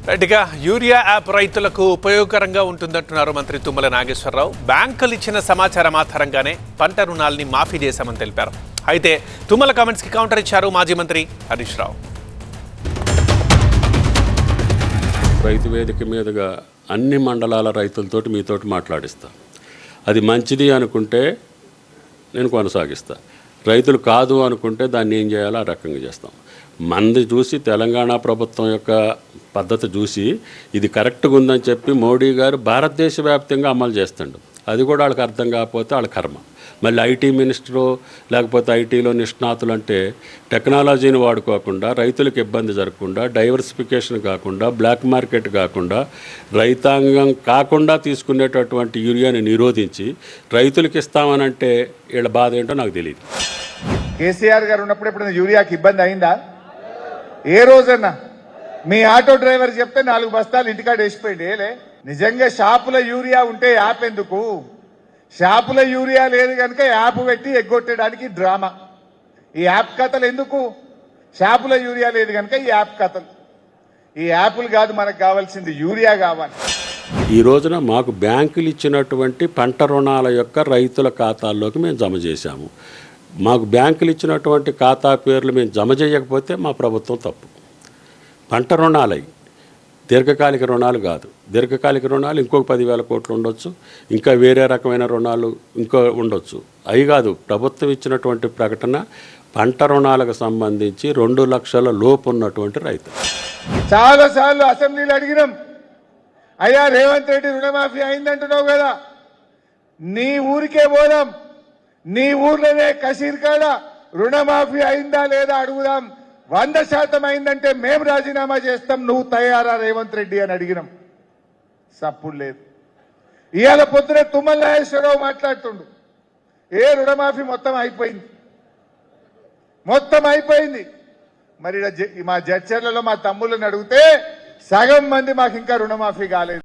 రైట్గా urea app రైతులకు ఉపయోగకరంగా ఉంటుందంటున్నారు మంత్రి తుమ్మల నాగేశ్వరరావు. బ్యాంకులు ఇచ్చిన సమాచారం ఆధారంగానే పంట రుణాలని మాఫీ చేశామని తెలిపారు. అయితే తుమ్మల కామెంట్స్కి కౌంటర్ ఇచ్చారు మాజీ మంత్రి హరీష్ రావు. రైతు వేదిక మీదుగా అన్ని మండలాల రైతులతోటి మీతోటి మాట్లాడిస్తా. అది మంచిది అనుకుంటే నేను కొనసాగిస్తా, రైతులు కాదు అనుకుంటే దాన్ని ఏం చేయాలో ఆ రకంగా చేస్తాం. మంది చూసి తెలంగాణ ప్రభుత్వం యొక్క పద్ధతి చూసి ఇది కరెక్ట్గా ఉందని చెప్పి మోడీ గారు భారతదేశ వ్యాప్తంగా అమలు చేస్తుండు. అది కూడా వాళ్ళకి అర్థం కాకపోతే వాళ్ళ కర్మ. మళ్ళీ ఐటీ మినిస్టరు లేకపోతే ఐటీలో నిష్ణాతులు అంటే టెక్నాలజీని వాడుకోకుండా, రైతులకు ఇబ్బంది జరగకుండా, డైవర్సిఫికేషన్ కాకుండా, బ్లాక్ మార్కెట్ కాకుండా, రైతాంగం కాకుండా తీసుకునేటటువంటి యూరియాని నిరోధించి రైతులకు ఇస్తామనంటే వీళ్ళ బాధ ఏంటో నాకు తెలియదు. కేసీఆర్ గారు ఉన్నప్పుడు ఎప్పుడైనా యూరియాకి ఇబ్బంది అయిందా? ఏ రోజన్నా మీ ఆటో డ్రైవర్ చెప్తే 4 బస్తాలు ఇంటికాడ వేసిపోయింది. ఏలే నిజంగా షాపుల యూరియా ఉంటే యాప్ ఎందుకు? షాపుల యూరియా లేదు కనుక యాప్ పెట్టి ఎగ్గొట్టడానికి డ్రామా. ఈ యాప్ కథలు ఎందుకు? షాపుల యూరియా లేదు కనుక ఈ యాప్ కథలు. ఈ యాప్లు కాదు, మనకు కావాల్సింది యూరియా కావాలి. ఈ రోజున మాకు బ్యాంకులు ఇచ్చినటువంటి పంట రుణాల యొక్క రైతుల ఖాతాల్లోకి మేము జమ చేశాము. మాకు బ్యాంకులు ఇచ్చినటువంటి ఖాతా పేర్లు మేము జమ చేయకపోతే మా ప్రభుత్వం తప్పు. పంట రుణాలై దీర్ఘకాలిక రుణాలు కాదు. దీర్ఘకాలిక రుణాలు ఇంకొక 10,000 కోట్లు ఉండొచ్చు, ఇంకా వేరే రకమైన రుణాలు ఇంకో ఉండొచ్చు. అవి కాదు, ప్రభుత్వం ఇచ్చినటువంటి ప్రకటన పంట రుణాలకు సంబంధించి 2 లక్షల లోపు ఉన్నటువంటి రైతు. చాలాసార్లు అసెంబ్లీలో అడిగినాం, అయ్యా రేవంత్ రెడ్డి రుణమాఫీ అయిందంటున్నావు కదా, నీ ఊరికే పోదాం, నీ ఊర్లోనే కసీర్కాడ రుణమాఫీ అయిందా లేదా అడుగుదాం. 100% అయిందంటే మేము రాజీనామా చేస్తాం, నువ్వు తయారా రేవంత్ రెడ్డి అని అడిగినాం. సప్పుడు లేదు. ఇవాళ పొద్దునే తుమ్మల నాగేశ్వరరావు మాట్లాడుతుండు, ఏ రుణమాఫీ మొత్తం అయిపోయింది. మరి మా జడ్చర్లలో మా తమ్ముళ్ళని అడిగితే సగం మంది మాకు ఇంకా రుణమాఫీ కాలేదు.